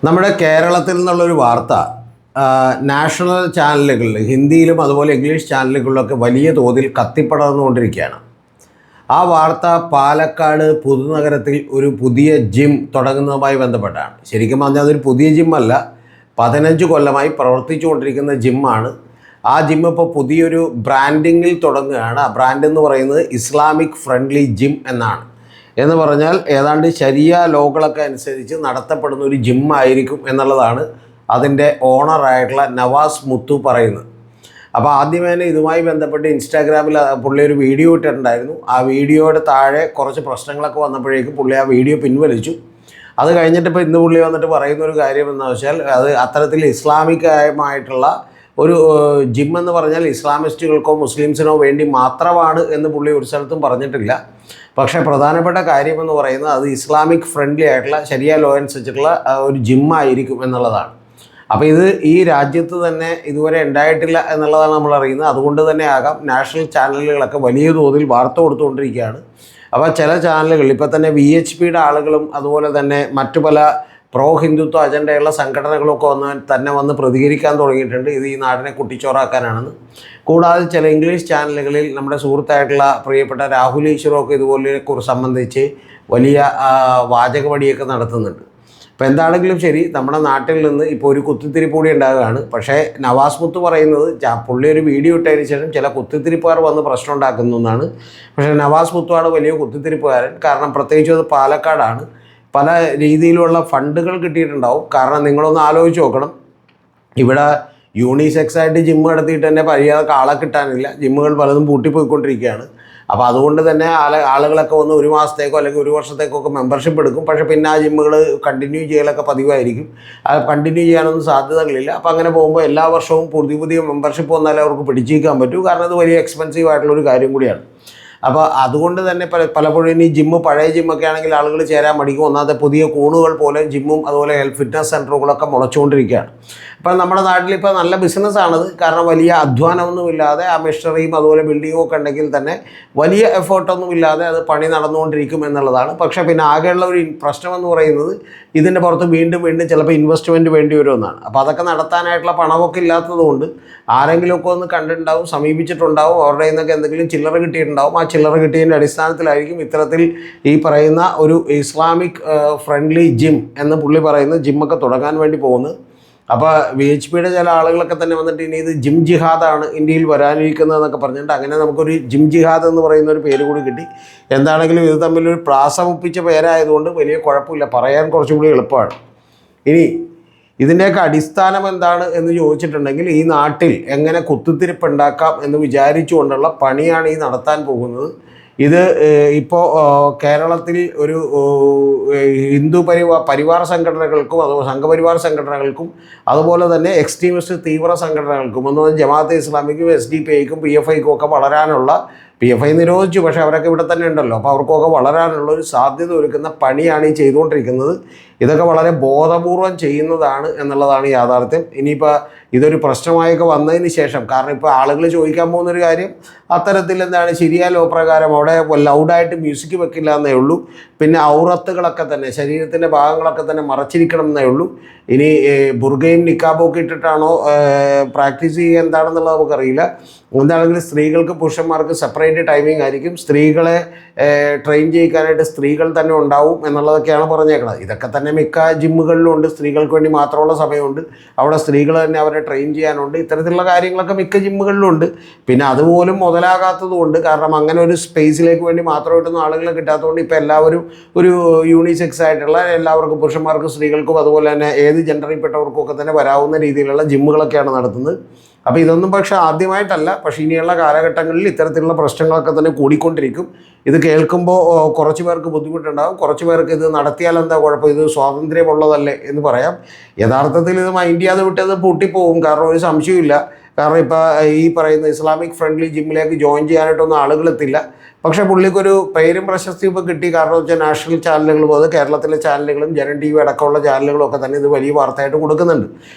നമ്മുടെ കേരളത്തിൽ നിന്നുള്ളൊരു വാർത്ത നാഷണൽ ചാനലുകളിൽ ഹിന്ദിയിലും അതുപോലെ ഇംഗ്ലീഷ് ചാനലുകളിലൊക്കെ വലിയ തോതിൽ കത്തിപ്പടർന്നുകൊണ്ടിരിക്കുകയാണ്. ആ വാർത്ത പാലക്കാട് പുതുനഗരത്തിൽ ഒരു പുതിയ ജിം തുടങ്ങുന്നതുമായി ബന്ധപ്പെട്ടാണ്. ശരിക്കും പറഞ്ഞാൽ അതൊരു പുതിയ ജിമ്മല്ല, 15 കൊല്ലമായി പ്രവർത്തിച്ചുകൊണ്ടിരിക്കുന്ന ജിമ്മാണ്. ആ ജിം ഇപ്പോൾ പുതിയൊരു ബ്രാൻഡിങ്ങിൽ തുടങ്ങുകയാണ്. ആ ബ്രാൻഡ് എന്ന് പറയുന്നത് ഇസ്ലാമിക് ഫ്രണ്ട്ലി ജിം എന്നാണ്. എന്ന് പറഞ്ഞാൽ ഏതാണ്ട് ശരിയ ലോകളൊക്കെ അനുസരിച്ച് നടത്തപ്പെടുന്ന ഒരു ജിമ്മായിരിക്കും എന്നുള്ളതാണ് അതിൻ്റെ ഓണറായിട്ടുള്ള നവാസ് മുത്തു പറയുന്നത്. അപ്പോൾ ആദ്യമേ തന്നെ ഇതുമായി ബന്ധപ്പെട്ട് ഇൻസ്റ്റാഗ്രാമിൽ പുള്ളി ഒരു വീഡിയോ ഇട്ടിട്ടുണ്ടായിരുന്നു. ആ വീഡിയോയുടെ താഴെ കുറച്ച് പ്രശ്നങ്ങളൊക്കെ വന്നപ്പോഴേക്കും പുള്ളി ആ വീഡിയോ പിൻവലിച്ചു. അത് കഴിഞ്ഞിട്ട് ഇപ്പോൾ ഇന്ന് പുള്ളി വന്നിട്ട് പറയുന്ന ഒരു കാര്യം എന്ന് വെച്ചാൽ അത് അത്തരത്തിൽ ഇസ്ലാമികമായിട്ടുള്ള ഒരു ജിം എന്ന് പറഞ്ഞാൽ ഇസ്ലാമിസ്റ്റുകൾക്കോ മുസ്ലിംസിനോ വേണ്ടി മാത്രമാണ് എന്ന് പുള്ളി ഒരു സ്ഥലത്തും പറഞ്ഞിട്ടില്ല. പക്ഷേ പ്രധാനപ്പെട്ട കാര്യമെന്ന് പറയുന്നത് അത് ഇസ്ലാമിക് ഫ്രണ്ട്ലി ആയിട്ടുള്ള ശരിയ ലോ അനുസരിച്ചിട്ടുള്ള ഒരു ജിമ്മായിരിക്കും എന്നുള്ളതാണ്. അപ്പോൾ ഇത് ഈ രാജ്യത്ത് തന്നെ ഇതുവരെ ഉണ്ടായിട്ടില്ല എന്നുള്ളതാണ് നമ്മൾ അറിയുന്നത്. അതുകൊണ്ട് തന്നെ ആകാം നാഷണൽ ചാനലുകളൊക്കെ വലിയ തോതിൽ വാർത്ത കൊടുത്തുകൊണ്ടിരിക്കുകയാണ്. അപ്പോൾ ചില ചാനലുകൾ ഇപ്പോൾ തന്നെ VHPയുടെ ആളുകളും അതുപോലെ തന്നെ മറ്റു പല പ്രോ ഹിന്ദുത്വ അജണ്ടയുള്ള സംഘടനകളൊക്കെ വന്ന് പ്രതികരിക്കാൻ തുടങ്ങിയിട്ടുണ്ട്. ഇത് ഈ നാടിനെ കുട്ടിച്ചോറാക്കാനാണെന്ന്. കൂടാതെ ചില ഇംഗ്ലീഷ് ചാനലുകളിൽ നമ്മുടെ സുഹൃത്തായിട്ടുള്ള പ്രിയപ്പെട്ട രാഹുൽ ഈശ്വറൊക്കെ ഇതുപോലെ സംബന്ധിച്ച് വലിയ വാചകവടിയൊക്കെ നടത്തുന്നുണ്ട്. അപ്പോൾ എന്താണെങ്കിലും ശരി, നമ്മുടെ നാട്ടിൽ നിന്ന് ഇപ്പോൾ ഒരു കുത്തിത്തിരിപ്പൂടി ഉണ്ടാകുകയാണ്. പക്ഷേ നവാസ് മുത്ത് പറയുന്നത് പുള്ളി ഒരു വീഡിയോ ഇട്ടതിന് ശേഷം ചില കുത്തിത്തിരിപ്പുകാർ വന്ന് പ്രശ്നം ഉണ്ടാക്കുന്നു എന്നാണ്. പക്ഷേ നവാസ് മുത്തുവാണ് വലിയ കുത്തിത്തിരിപ്പുകാരൻ. കാരണം പ്രത്യേകിച്ച് അത് പാലക്കാടാണ്. പല രീതിയിലുള്ള ഫണ്ടുകൾ കിട്ടിയിട്ടുണ്ടാവും. കാരണം നിങ്ങളൊന്ന് ആലോചിച്ച് നോക്കണം, ഇവിടെ യൂണിസെക്സായിട്ട് ജിം നടത്തിയിട്ട് തന്നെ മര്യാദക്ക് ആളെ കിട്ടാനില്ല. ജിമ്മുകൾ പലതും പൂട്ടിപ്പോയിക്കൊണ്ടിരിക്കുകയാണ്. അപ്പോൾ അതുകൊണ്ട് തന്നെ ആളുകളൊക്കെ വന്ന് ഒരു മാസത്തേക്കോ അല്ലെങ്കിൽ ഒരു വർഷത്തേക്കൊക്കെ മെമ്പർഷിപ്പ് എടുക്കും. പക്ഷേ പിന്നെ ആ ജിമ്മുകൾ കണ്ടിന്യൂ ചെയ്യലൊക്കെ പതിവായിരിക്കും. അത് കണ്ടിന്യൂ ചെയ്യാനൊന്നും സാധ്യതകളില്ല. അപ്പോൾ അങ്ങനെ പോകുമ്പോൾ എല്ലാ വർഷവും പുതിയ മെമ്പർഷിപ്പ് വന്നാലേ അവർക്ക് പിടിച്ചിരിക്കാൻ പറ്റൂ. കാരണം അത് വലിയ എക്സ്പെൻസീവ് ആയിട്ടുള്ളൊരു കാര്യം കൂടിയാണ്. അപ്പോൾ അതുകൊണ്ട് തന്നെ പലപ്പോഴും ഇനി ജിമ്മ് പഴയ ജിമ്മൊക്കെ ആണെങ്കിൽ ആളുകൾ ചേരാൻ മടിക്കും. ഒന്നാമത്തെ പുതിയ കൂണുകൾ പോലെ ജിമ്മും അതുപോലെ ഫിറ്റ്നസ് സെൻ്ററുകളൊക്കെ മുളച്ചുകൊണ്ടിരിക്കുകയാണ്. അപ്പോൾ നമ്മുടെ നാട്ടിലിപ്പോൾ നല്ല ബിസിനസ്സാണത്. കാരണം വലിയ അധ്വാനമൊന്നുമില്ലാതെ ആ മെഷീനറിയും അതുപോലെ ബിൽഡിങ്ങും ഒക്കെ ഉണ്ടെങ്കിൽ തന്നെ വലിയ എഫേർട്ടൊന്നുമില്ലാതെ അത് പണി നടന്നുകൊണ്ടിരിക്കും എന്നുള്ളതാണ്. പക്ഷേ പിന്നെ ആകെയുള്ള ഒരു പ്രശ്നമെന്ന് പറയുന്നത് ഇതിൻ്റെ പുറത്ത് വീണ്ടും ചിലപ്പോൾ ഇൻവെസ്റ്റ്മെൻറ്റ് വേണ്ടി വരുമെന്നാണ്. അപ്പോൾ അതൊക്കെ നടത്താനായിട്ടുള്ള പണമൊക്കെ ഇല്ലാത്തതുകൊണ്ട് ആരെങ്കിലുമൊക്കെ ഒന്ന് കണ്ടിട്ടുണ്ടാവും, സമീപിച്ചിട്ടുണ്ടാവും, അവരുടെ നിന്നൊക്കെ എന്തെങ്കിലും ചില്ലറ കിട്ടിയിട്ടുണ്ടാവും. ആ ചില്ലറ കിട്ടിയതിൻ്റെ അടിസ്ഥാനത്തിലായിരിക്കും ഇത്തരത്തിൽ ഈ പറയുന്ന ഒരു ഇസ്ലാമിക് ഫ്രണ്ട്ലി ജിം എന്ന് പുള്ളി പറയുന്ന ജിമ്മൊക്കെ തുടങ്ങാൻ വേണ്ടി പോകുന്നത്. അപ്പോൾ VHPയുടെ ചില ആളുകളൊക്കെ തന്നെ വന്നിട്ട് ഇനി ഇത് ജിം ജിഹാദാണ് ഇന്ത്യയിൽ വരാനിരിക്കുന്നതെന്നൊക്കെ പറഞ്ഞിട്ട് അങ്ങനെ നമുക്കൊരു ജിം ജിഹാദ് എന്ന് പറയുന്ന ഒരു പേര് കൂടി കിട്ടി. എന്താണെങ്കിലും ഇത് തമ്മിലൊരു പ്രാസമുപ്പിച്ച പേരായതുകൊണ്ട് വലിയ കുഴപ്പമില്ല, പറയാൻ കുറച്ചുകൂടി എളുപ്പമാണ്. ഇനി ഇതിൻ്റെയൊക്കെ അടിസ്ഥാനം എന്താണ് എന്ന് ചോദിച്ചിട്ടുണ്ടെങ്കിൽ ഈ നാട്ടിൽ എങ്ങനെ കുത്തിത്തിരിപ്പുണ്ടാക്കാം എന്ന് വിചാരിച്ചുകൊണ്ടുള്ള പണിയാണ് ഈ നടത്താൻ പോകുന്നത്. ഇത് ഇപ്പോൾ കേരളത്തിൽ ഒരു ഹിന്ദു പരിവാർ സംഘടനകൾക്കും അതുപോലെ സംഘപരിവാർ സംഘടനകൾക്കും അതുപോലെ തന്നെ എക്സ്ട്രീമിസ്റ്റ് തീവ്ര സംഘടനകൾക്കും എന്ന് ജമാഅത്തെ ഇസ്ലാമിക്കും SDPIക്കും PFIക്കും ഒക്കെ വളരാനുള്ള PFI നിരോധിച്ചു, പക്ഷേ അവരൊക്കെ ഇവിടെ തന്നെ ഉണ്ടല്ലോ. അപ്പോൾ അവർക്കൊക്കെ വളരാനുള്ള ഒരു സാധ്യത ഒരുക്കുന്ന പണിയാണ് ഈ ചെയ്തുകൊണ്ടിരിക്കുന്നത്. ഇതൊക്കെ വളരെ ബോധപൂർവം ചെയ്യുന്നതാണ് എന്നുള്ളതാണ് യാഥാർത്ഥ്യം. ഇനിയിപ്പോൾ ഇതൊരു പ്രശ്നമായൊക്കെ വന്നതിന് ശേഷം, കാരണം ഇപ്പോൾ ആളുകൾ ചോദിക്കാൻ പോകുന്നൊരു കാര്യം അത്തരത്തിൽ എന്താണ് ശരിയ ലോ പ്രകാരം അവിടെ ലൗഡായിട്ട് മ്യൂസിക് വെക്കില്ല എന്നേ ഉള്ളൂ. പിന്നെ ഔറത്തുകളൊക്കെ തന്നെ ശരീരത്തിൻ്റെ ഭാഗങ്ങളൊക്കെ തന്നെ മറച്ചിരിക്കണം എന്നേ ഉള്ളൂ. ഇനി ബുർഗയും നിക്കാബൊക്കെ ഇട്ടിട്ടാണോ പ്രാക്ടീസ് ചെയ്യുക എന്താണെന്നുള്ളത് നമുക്കറിയില്ല. എന്താണെങ്കിലും സ്ത്രീകൾക്ക് പുരുഷന്മാർക്ക് സെപ്പറേറ്റ് ടൈമിംഗ് ആയിരിക്കും. സ്ത്രീകളെ ട്രെയിൻ ചെയ്യിക്കാനായിട്ട് സ്ത്രീകൾ തന്നെ ഉണ്ടാവും എന്നുള്ളതൊക്കെയാണ് പറഞ്ഞേക്കുന്നത്. ഇതൊക്കെ തന്നെ മിക്ക ജിമ്മുകളിലും ഉണ്ട്. സ്ത്രീകൾക്ക് വേണ്ടി മാത്രമുള്ള സമയമുണ്ട്, അവിടെ സ്ത്രീകൾ തന്നെ അവരെ ട്രെയിൻ ചെയ്യാനുണ്ട്. ഇത്തരത്തിലുള്ള കാര്യങ്ങളൊക്കെ മിക്ക ജിമ്മുകളിലും ഉണ്ട്. പിന്നെ അതുപോലും മുതലാകാത്തതുകൊണ്ട്, കാരണം അങ്ങനെ ഒരു സ്പേസിലേക്ക് വേണ്ടി മാത്രമായിട്ടൊന്നും ആളുകളെ കിട്ടാത്തതുകൊണ്ട് ഇപ്പോൾ എല്ലാവരും ഒരു യൂണിസെക്സ് ആയിട്ടുള്ള എല്ലാവർക്കും പുരുഷന്മാർക്കും സ്ത്രീകൾക്കും അതുപോലെ തന്നെ ഏത് ജെൻഡറിൽപ്പെട്ടവർക്കും ഒക്കെ തന്നെ വരാവുന്ന രീതിയിലുള്ള ജിമ്മുകളൊക്കെയാണ് നടത്തുന്നത്. അപ്പോൾ ഇതൊന്നും പക്ഷേ ആദ്യമായിട്ടല്ല. പക്ഷേ ഇനിയുള്ള കാലഘട്ടങ്ങളിൽ ഇത്തരത്തിലുള്ള പ്രശ്നങ്ങളൊക്കെ തന്നെ കൂടിക്കൊണ്ടിരിക്കും. ഇത് കേൾക്കുമ്പോൾ കുറച്ച് പേർക്ക് ബുദ്ധിമുട്ടുണ്ടാകും, കുറച്ച് പേർക്ക് ഇത് നടത്തിയാൽ എന്താ കുഴപ്പം, ഇത് സ്വാതന്ത്ര്യമുള്ളതല്ലേ എന്ന് പറയാം. യഥാർത്ഥത്തിൽ ഇത് മൈൻഡ് ചെയ്യാതെ വിട്ടത് പൂട്ടിപ്പോവും. കാരണം ഒരു സംശയമില്ല. കാരണം ഇപ്പോൾ ഈ പറയുന്ന ഇസ്ലാമിക് ഫ്രണ്ട്ലി ജിമ്മിലേക്ക് ജോയിൻ ചെയ്യാനായിട്ടൊന്നും ആളുകളെത്തില്ല. പക്ഷേ പുള്ളിക്കൊരു പേരും പ്രശസ്തിയും ഇപ്പോൾ കിട്ടി. കാരണം വെച്ചാൽ നാഷണൽ ചാനലുകളും അത് കേരളത്തിലെ ചാനലുകളും ജനം TV അടക്കമുള്ള ചാനലുകളും ഒക്കെ തന്നെ ഇത് വലിയ വാർത്തയായിട്ട് കൊടുക്കുന്നുണ്ട്.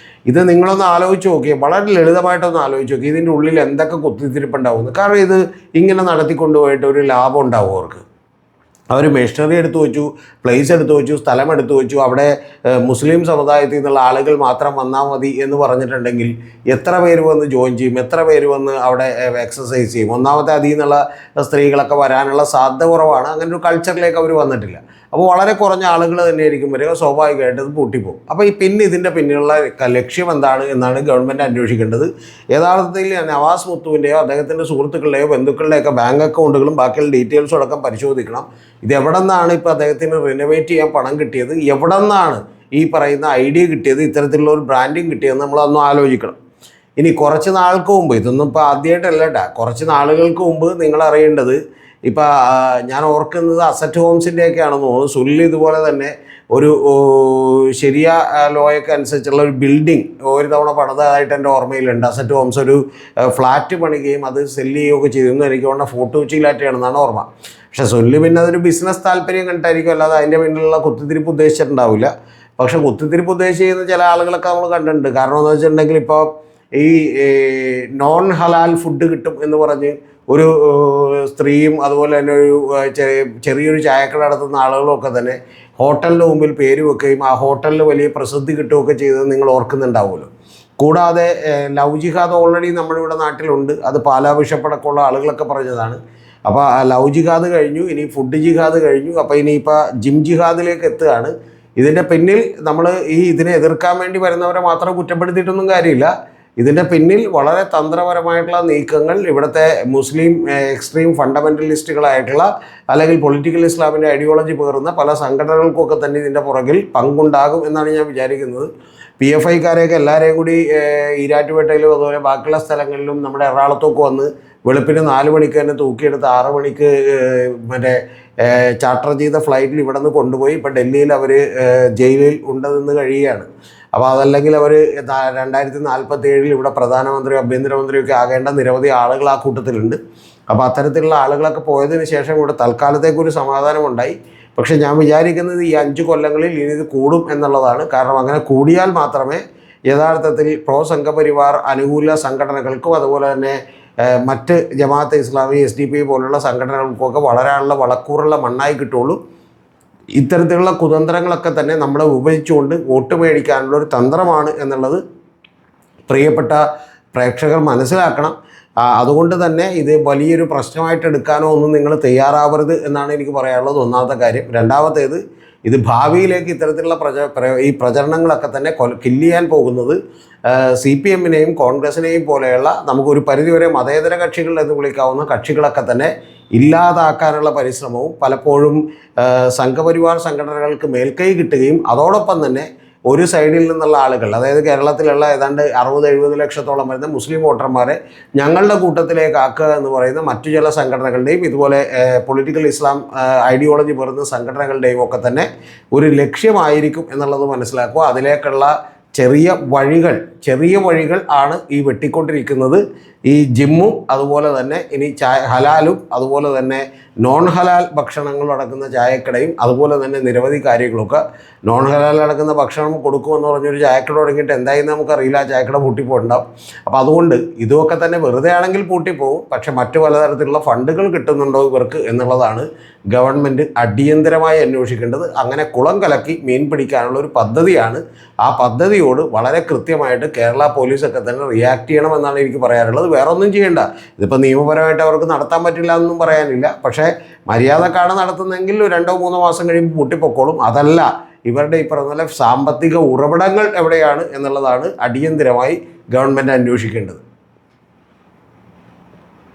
ഇത് നിങ്ങളൊന്ന് ആലോചിച്ച് നോക്കിയേ, വളരെ ലളിതമായിട്ടൊന്ന് ആലോചിച്ച് നോക്കി ഇതിൻ്റെ ഉള്ളിൽ എന്തൊക്കെ കുത്തിത്തിരിപ്പുണ്ടാവുന്നു. കാരണം ഇത് ഇങ്ങനെ നടത്തിക്കൊണ്ടുപോയിട്ട് ഒരു ലാഭം ഉണ്ടാവും അവർക്ക്. അവർ മെഷീനറി എടുത്തു വെച്ചു, പ്ലേസ് എടുത്തു വെച്ചു, സ്ഥലം എടുത്തു വെച്ചു. അവിടെ മുസ്ലിം സമുദായത്തിൽ നിന്നുള്ള ആളുകൾ മാത്രം വന്നാൽ മതി എന്ന് പറഞ്ഞിട്ടുണ്ടെങ്കിൽ എത്ര പേര് വന്ന് ജോയിൻ ചെയ്യും, എത്ര പേര് വന്ന് അവിടെ എക്സസൈസ് ചെയ്യും? ഒന്നാമത്തെ അതിൽ നിന്നുള്ള സ്ത്രീകളൊക്കെ വരാനുള്ള സാധ്യത കുറവാണ്. അങ്ങനെ ഒരു കൾച്ചറിലേക്ക് അവർ വന്നിട്ടില്ല. അപ്പോൾ വളരെ കുറഞ്ഞ ആളുകൾ തന്നെയായിരിക്കും വരിക. സ്വാഭാവികമായിട്ട് അത് പൂട്ടിപ്പോകും. അപ്പോൾ പിന്നെ ഇതിൻ്റെ പിന്നിലുള്ള ലക്ഷ്യം എന്താണ് എന്നാണ് ഗവൺമെൻറ് അന്വേഷിക്കേണ്ടത്. യഥാർത്ഥത്തിൽ നവാസ് മുത്തുവിൻ്റെയോ അദ്ദേഹത്തിൻ്റെ സുഹൃത്തുക്കളുടെയോ ബന്ധുക്കളുടെയൊക്കെ ബാങ്ക് അക്കൗണ്ടുകളും ബാക്കിയുള്ള ഡീറ്റെയിൽസും അടക്കം പരിശോധിക്കണം. ഇത് എവിടെ നിന്നാണ് ഇപ്പോൾ അദ്ദേഹത്തിന് റിനോവേറ്റ് ചെയ്യാൻ പണം കിട്ടിയത്, എവിടെ നിന്നാണ് ഈ പറയുന്ന ഐഡിയ കിട്ടിയത്, ഇത്തരത്തിലുള്ള ഒരു ബ്രാൻഡിങ് കിട്ടിയതെന്ന് നമ്മളൊന്നും ആലോചിക്കണം. ഇനി കുറച്ച് നാൾക്ക് മുമ്പ്, ഇതൊന്നും ഇപ്പോൾ ആദ്യമായിട്ടല്ല കേട്ടോ, കുറച്ച് നാളുകൾക്ക് മുമ്പ് നിങ്ങൾ അറിയേണ്ടത്, ഇപ്പോൾ ഞാൻ ഓർക്കുന്നത് അസറ്റ് ഹോംസിൻ്റെയൊക്കെയാണെന്ന് തോന്നുന്നു, സുനിൽ ഇതുപോലെ തന്നെ ഒരു ശരിയ ലോയൊക്കെ അനുസരിച്ചുള്ള ഒരു ബിൽഡിംഗ് ഒരു തവണ പണിതായിട്ട് എൻ്റെ ഓർമ്മയിലുണ്ട്. അസറ്റ് ഹോംസ് ഒരു ഫ്ലാറ്റ് പണിയുകയും അത് സെല്ല് ചെയ്യുകയൊക്കെ ചെയ്തിരുന്നു. എനിക്ക് തോന്നുന്ന ഫോർട്ട് കൊച്ചിയിലായിട്ടാണെന്നാണ് ഓർമ്മ. പക്ഷേ സുനിൽ പിന്നെ അതൊരു ബിസിനസ് താല്പര്യം കണ്ടിട്ടായിരിക്കും, അല്ലാതെ അതിൻ്റെ പിന്നിലുള്ള കുത്തിത്തിരിപ്പ് ഉദ്ദേശിച്ചിട്ടുണ്ടാവില്ല. പക്ഷേ കുത്തിത്തിരിപ്പ് ഉദ്ദേശിക്കുന്ന ചില ആളുകളൊക്കെ നമ്മൾ കണ്ടിട്ടുണ്ട്. കാരണം എന്ന് വെച്ചിട്ടുണ്ടെങ്കിൽ ഇപ്പോൾ ഈ നോൺ ഹലാൽ ഫുഡ് കിട്ടും എന്ന് പറഞ്ഞ് ഒരു സ്ത്രീയും അതുപോലെ തന്നെ ഒരു ചെറിയൊരു ചായക്കട നടത്തുന്ന ആളുകളൊക്കെ തന്നെ ഹോട്ടലിൻ്റെ മുമ്പിൽ പേര് വെക്കുകയും ആ ഹോട്ടലിന് വലിയ പ്രസിദ്ധി കിട്ടുകയൊക്കെ ചെയ്തത് നിങ്ങൾ ഓർക്കുന്നുണ്ടാവുമല്ലോ. കൂടാതെ ലവ് ജിഹാദ് ഓൾറെഡി നമ്മുടെ ഇവിടെ നാട്ടിലുണ്ട്. അത് പാലാ ബിഷപ്പടക്കമുള്ള ആളുകളൊക്കെ പറഞ്ഞതാണ്. അപ്പോൾ ആ ലവ് ജിഹാദ് കഴിഞ്ഞു, ഇനി ഫുഡ് ജിഹാദ് കഴിഞ്ഞു. അപ്പോൾ ഇനിയിപ്പോൾ ജിം ജിഹാദിലേക്ക് എത്തുകയാണ്. ഇതിൻ്റെ പിന്നിൽ നമ്മൾ ഇതിനെ എതിർക്കാൻ വേണ്ടി വരുന്നവരെ മാത്രം കുറ്റപ്പെടുത്തിയിട്ടൊന്നും കാര്യമില്ല. ഇതിൻ്റെ പിന്നിൽ വളരെ തന്ത്രപരമായിട്ടുള്ള നീക്കങ്ങൾ ഇവിടുത്തെ മുസ്ലിം എക്സ്ട്രീം ഫണ്ടമെൻ്റലിസ്റ്റുകളായിട്ടുള്ള അല്ലെങ്കിൽ പൊളിറ്റിക്കൽ ഇസ്ലാമിൻ്റെ ഐഡിയോളജി പേറുന്ന പല സംഘടനകൾക്കൊക്കെ തന്നെ ഇതിൻ്റെ പുറകിൽ പങ്കുണ്ടാകും എന്നാണ് ഞാൻ വിചാരിക്കുന്നത്. PFIക്കാരെയൊക്കെ എല്ലാവരെയും കൂടി ഈരാറ്റുപേട്ടയിലും അതുപോലെ ബാക്കിയുള്ള സ്ഥലങ്ങളിലും നമ്മുടെ എറണാകുളത്തൊക്കെ വന്ന് വെളുപ്പിന് 4 മണിക്ക് തന്നെ തൂക്കിയെടുത്ത് 6 മണിക്ക് മറ്റേ ചാർട്ടർ ചെയ്ത ഫ്ലൈറ്റിൽ ഇവിടെ നിന്ന് കൊണ്ടുപോയി ഇപ്പോൾ ഡൽഹിയിൽ അവർ ജയിലിൽ ഉണ്ടെന്ന് കഴിയുകയാണ്. അപ്പോൾ അതല്ലെങ്കിൽ അവർ 2047 ഇവിടെ പ്രധാനമന്ത്രി ആഭ്യന്തരമന്ത്രിയൊക്കെ ആകേണ്ട നിരവധി ആളുകൾ ആ കൂട്ടത്തിലുണ്ട്. അപ്പോൾ അത്തരത്തിലുള്ള ആളുകളൊക്കെ പോയതിന് ശേഷം ഇവിടെ തൽക്കാലത്തേക്കൊരു സമാധാനമുണ്ടായി. പക്ഷേ ഞാൻ വിചാരിക്കുന്നത് ഈ 5 കൊല്ലങ്ങളിൽ ഇനി ഇത് കൂടും എന്നുള്ളതാണ്. കാരണം അങ്ങനെ കൂടിയാൽ മാത്രമേ യഥാർത്ഥത്തിൽ പ്രോ സംഘപരിവാർ അനുകൂല സംഘടനകൾക്കും അതുപോലെ തന്നെ മറ്റ് ജമാഅത്തെ ഇസ്ലാമി SDP പോലുള്ള സംഘടനകൾക്കൊക്കെ വളരാനുള്ള വളക്കൂറുള്ള മണ്ണായി കിട്ടുള്ളൂ. ഇത്തരത്തിലുള്ള കുതന്ത്രങ്ങളൊക്കെ തന്നെ നമ്മളെ ഉപയോഗിച്ചുകൊണ്ട് വോട്ട് മേടിക്കാനുള്ള ഒരു തന്ത്രമാണ് എന്നുള്ളത് പ്രിയപ്പെട്ട പ്രേക്ഷകർ മനസ്സിലാക്കണം. അതുകൊണ്ട് തന്നെ ഇത് വലിയൊരു പ്രശ്നമായിട്ട് എടുക്കാനോ ഒന്നും നിങ്ങൾ തയ്യാറാവരുത് എന്നാണ് എനിക്ക് പറയാനുള്ളത്. ഒന്നാമത്തെ കാര്യം. രണ്ടാമത്തേത്, ഇത് ഭാവിയിലേക്ക് ഇത്തരത്തിലുള്ള ഈ പ്രചരണങ്ങളൊക്കെ തന്നെ കില്ല് ചെയ്യാൻ പോകുന്നത് CPMനെയും കോൺഗ്രസിനെയും പോലെയുള്ള നമുക്കൊരു പരിധിവരെ മതേതര കക്ഷികൾ എന്ന് വിളിക്കാവുന്ന കക്ഷികളൊക്കെ തന്നെ ഇല്ലാതാക്കാനുള്ള പരിശ്രമവും പലപ്പോഴും സംഘപരിവാർ സംഘടനകൾക്ക് മേൽക്കൈ കിട്ടുകയും അതോടൊപ്പം തന്നെ ഒരു സൈഡിൽ നിന്നുള്ള ആളുകൾ, അതായത് കേരളത്തിലുള്ള ഏതാണ്ട് 60-70 ലക്ഷത്തോളം വരുന്ന മുസ്ലിം വോട്ടർമാരെ ഞങ്ങളുടെ കൂട്ടത്തിലേക്ക് ആക്കുക എന്ന് പറയുന്ന മറ്റു ചില സംഘടനകളുടെയും ഇതുപോലെ പൊളിറ്റിക്കൽ ഇസ്ലാം ഐഡിയോളജി പറയുന്ന സംഘടനകളുടെയും ഒക്കെ തന്നെ ഒരു ലക്ഷ്യമായിരിക്കും എന്നുള്ളത് മനസ്സിലാക്കുക. അതിലേക്കുള്ള ചെറിയ വഴികൾ ആണ് ഈ വെട്ടിക്കൊണ്ടിരിക്കുന്നത്. ഈ ജിമ്മും അതുപോലെ തന്നെ ഇനി ഹലാലും അതുപോലെ തന്നെ നോൺ ഹലാൽ ഭക്ഷണങ്ങൾ അടക്കുന്ന ചായക്കടയും അതുപോലെ തന്നെ നിരവധി കാര്യങ്ങളൊക്കെ. നോൺ ഹലാൽ അടക്കുന്ന ഭക്ഷണം കൊടുക്കുമെന്ന് പറഞ്ഞൊരു ചായക്കട തുടങ്ങിയിട്ട് എന്തായെന്ന് നമുക്കറിയില്ല. ആ ചായക്കട പൂട്ടിപ്പോയിട്ടുണ്ടാവും. അപ്പോൾ അതുകൊണ്ട് ഇതൊക്കെ തന്നെ വെറുതെ ആണെങ്കിൽ പൂട്ടിപ്പോവും. പക്ഷേ മറ്റു പലതരത്തിലുള്ള ഫണ്ടുകൾ കിട്ടുന്നുണ്ടോ ഇവർക്ക് എന്നുള്ളതാണ് ഗവൺമെൻറ് അടിയന്തരമായി അന്വേഷിക്കേണ്ടത്. അങ്ങനെ കുളം കലക്കി മീൻ പിടിക്കാനുള്ള ഒരു പദ്ധതിയാണ്. ആ പദ്ധതിയോട് വളരെ കൃത്യമായിട്ട് കേരള പോലീസൊക്കെ തന്നെ റിയാക്ട് ചെയ്യണമെന്നാണ് എനിക്ക് പറയാനുള്ളത്. വേറെ ഒന്നും ചെയ്യേണ്ട. ഇതിപ്പോൾ നിയമപരമായിട്ട് അവർക്ക് നടത്താൻ പറ്റില്ല എന്നൊന്നും പറയാനില്ല. പക്ഷേ മര്യാദക്കാണ് നടത്തുന്നതെങ്കിൽ 2-3 മാസം കഴിയുമ്പോൾ പൂട്ടിപ്പൊക്കോളും. അതല്ല, ഇവരുടെ ഈ പറഞ്ഞ സാമ്പത്തിക ഉറവിടങ്ങൾ എവിടെയാണ് എന്നുള്ളതാണ് അടിയന്തരമായി ഗവൺമെൻറ് അന്വേഷിക്കേണ്ടത്.